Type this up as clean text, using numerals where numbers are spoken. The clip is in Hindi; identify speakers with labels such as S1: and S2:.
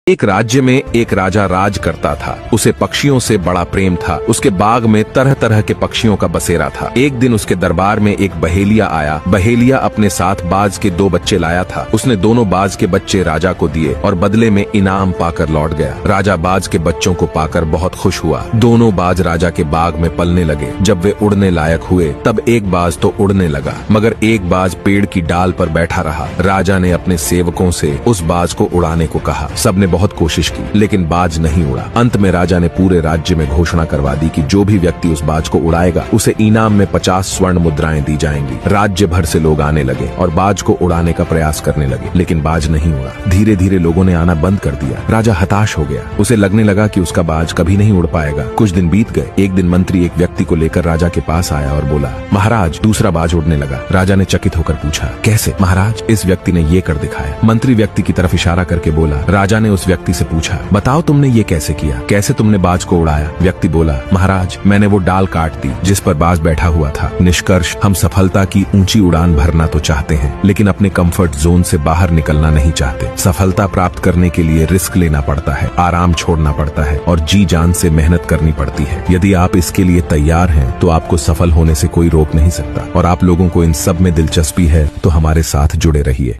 S1: एक राज्य में एक राजा राज करता था। उसे पक्षियों से बड़ा प्रेम था। उसके बाग में तरह तरह के पक्षियों का बसेरा था। एक दिन उसके दरबार में एक बहेलिया आया। बहेलिया अपने साथ बाज के 2 बच्चे लाया था। उसने दोनों बाज के बच्चे राजा को दिए और बदले में इनाम पाकर लौट गया। राजा बाज के बच्चों को पाकर बहुत खुश हुआ। दोनों बाज राजा के बाग में पलने लगे। जब वे उड़ने लायक हुए तब एक बाज तो उड़ने लगा, मगर एक बाज पेड़ की डाल पर बैठा रहा। राजा ने अपने सेवकों से उस बाज को उड़ाने को कहा। सबने बहुत कोशिश की, लेकिन बाज नहीं उड़ा। अंत में राजा ने पूरे राज्य में घोषणा करवा दी कि जो भी व्यक्ति उस बाज को उड़ाएगा उसे इनाम में 50 स्वर्ण मुद्राएं दी जाएंगी। राज्य भर से लोग आने लगे और बाज को उड़ाने का प्रयास करने लगे, लेकिन बाज नहीं उड़ा। धीरे धीरे लोगों ने आना बंद कर दिया। राजा हताश हो गया। उसे लगने लगा कि उसका बाज कभी नहीं उड़ पाएगा। कुछ दिन बीत गए। एक दिन मंत्री एक व्यक्ति को लेकर राजा के पास आया और बोला, महाराज, दूसरा बाज उड़ने लगा। राजा ने चकित होकर पूछा, कैसे? महाराज, इस व्यक्ति ने ये कर दिखाया। मंत्री व्यक्ति की तरफ इशारा करके बोला। राजा ने उस व्यक्ति से पूछा, बताओ तुमने ये कैसे किया? कैसे तुमने बाज को उड़ाया? व्यक्ति बोला, महाराज, मैंने वो डाल काट दी जिस पर बाज बैठा हुआ था। निष्कर्ष, हम सफलता की ऊंची उड़ान भरना तो चाहते हैं, लेकिन अपने कंफर्ट जोन से बाहर निकलना नहीं चाहते। सफलता प्राप्त करने के लिए रिस्क लेना पड़ता है, आराम छोड़ना पड़ता है और जी जान से मेहनत करनी पड़ती है। यदि आप इसके लिए तैयार हैं तो आपको सफल होने से कोई रोक नहीं सकता। और आप लोगों को इन सब में दिलचस्पी है तो हमारे साथ जुड़े रहिए।